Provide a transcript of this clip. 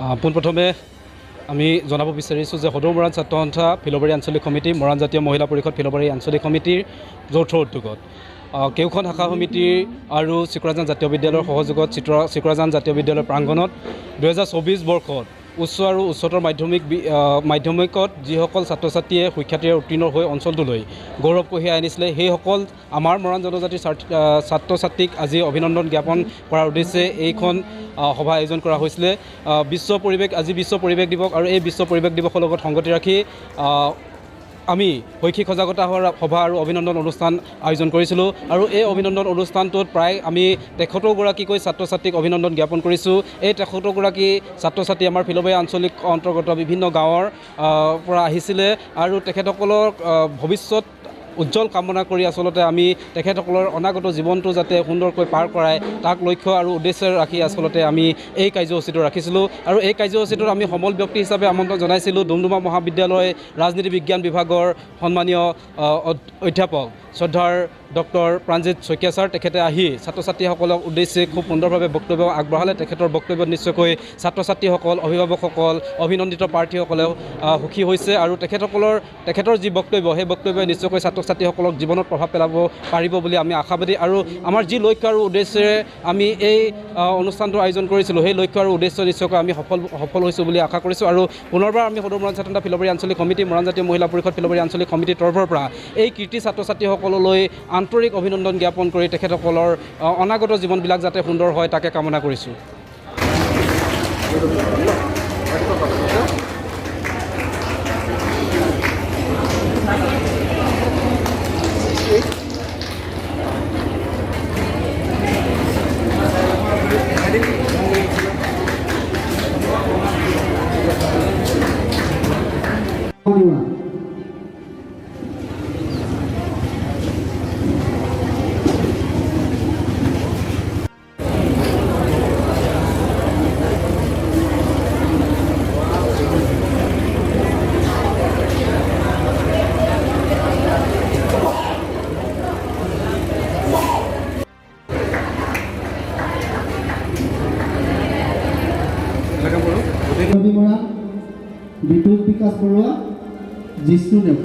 পোনপ্ৰথমে আমি জনাব বিচাৰিছোঁ যে সদৌ মৰাণ ছাত্ৰ সন্থা ফিলবাৰী আঞ্চলিক সমিতি, মৰাণ জাতীয় মহিলা পৰিষদ ফিলবাৰী আঞ্চলিক সমিতিৰ যৌথ উদ্যোগত কেওখন শাখা সমিতিৰ আৰু চিকৰাজান জাতীয় বিদ্যালয়ৰ সহযোগত চিকৰাজান জাতীয় বিদ্যালয়ৰ প্ৰাংগণত 2024 বৰ্ষত উচ্চ আৰু উচ্চতৰ মাধ্যমিকত যিসকল ছাত্ৰ ছাত্ৰীয়ে সুখ্যাতিৰে উত্তীৰ্ণ হৈ অঞ্চলটোলৈ গৌৰৱ কঢ়িয়াই আনিছিলে, সেইসকল আমাৰ মৰাণ জনজাতিৰ ছাত্ৰ ছাত্ৰীক আজি অভিনন্দন জ্ঞাপন কৰাৰ উদ্দেশ্যে এইখন সভা আয়োজন কৰা হৈছিলে। আজি বিশ্ব পৰিৱেশ দিৱস, আৰু এই বিশ্ব পৰিৱেশ দিৱসৰ লগত সংগতি ৰাখি আমি শৈক্ষিক সজাগতা সভা আৰু অভিনন্দন অনুষ্ঠান আয়োজন কৰিছিলোঁ। আৰু এই অভিনন্দন অনুষ্ঠানটোত প্ৰায় আমি 73গৰাকীকৈ ছাত্ৰ ছাত্ৰীক অভিনন্দন জ্ঞাপন কৰিছোঁ। এই 73গৰাকী ছাত্ৰ ছাত্ৰী আমাৰ ফিলবাৰী আঞ্চলিক অন্তৰ্গত বিভিন্ন গাঁৱৰ পৰা আহিছিলে, আৰু তেখেতসকলৰ ভৱিষ্যত উজ্জ্বল কামনা কৰি আচলতে আমি তেখেতসকলৰ অনাগত জীৱনটো যাতে সুন্দৰকৈ পাৰ কৰাই তাক লক্ষ্য আৰু উদ্দেশ্যে ৰাখি আচলতে আমি এই কাৰ্যসূচীটো ৰাখিছিলোঁ। আৰু এই কাৰ্যসূচীটোত আমি সমল ব্যক্তি হিচাপে আমন্ত্ৰণ জনাইছিলোঁ ডুমডুমা মহাবিদ্যালয় ৰাজনীতি বিজ্ঞান বিভাগৰ সন্মানীয় অধ্যাপক শ্ৰদ্ধাৰ ডক্টৰ প্ৰাণজিৎ শইকীয়া ছাৰ। তেখেতে আহি ছাত্ৰ ছাত্ৰীসকলক উদ্দেশ্যে খুব সুন্দৰভাৱে বক্তব্য আগবঢ়ালে। তেখেতৰ বক্তব্যত নিশ্চয়কৈ ছাত্ৰ ছাত্ৰীসকল, অভিভাৱকসকল, অভিনন্দিত প্ৰাৰ্থীসকলেও সুখী হৈছে, আৰু তেখেতৰ যি বক্তব্য, সেই বক্তব্যই নিশ্চয়কৈ ছাত্ৰ ছাত্ৰীসকলক জীৱনত প্ৰভাৱ পেলাব পাৰিব বুলি আমি আশাবাদী। আৰু আমাৰ যি লক্ষ্য আৰু উদ্দেশ্যেৰে আমি এই অনুষ্ঠানটো আয়োজন কৰিছিলোঁ, সেই লক্ষ্য আৰু উদ্দেশ্য নিশ্চয়কৈ আমি সফল হৈছোঁ বুলি আশা কৰিছোঁ। আৰু পুনৰবাৰ আমি সদৌ মৰাণ ছাত্ৰ সন্থা ফিলবাৰী আঞ্চলিক সমিতি, মৰাণ জাতীয় মহিলা পৰিষদ ফিলবাৰী আঞ্চলিক সমিতিৰ তৰফৰ পৰা এই কীৰ্তি ছাত্ৰ ছাত্ৰীসকললৈ আন্তৰিক অভিনন্দন জ্ঞাপন কৰি তেখেতসকলৰ অনাগত জীৱনবিলাক যাতে সুন্দৰ হয় তাকে কামনা কৰিছোঁ। বিদ্যুৎ বিকাশ বৰুৱা, জিষ্ণু দেৱ।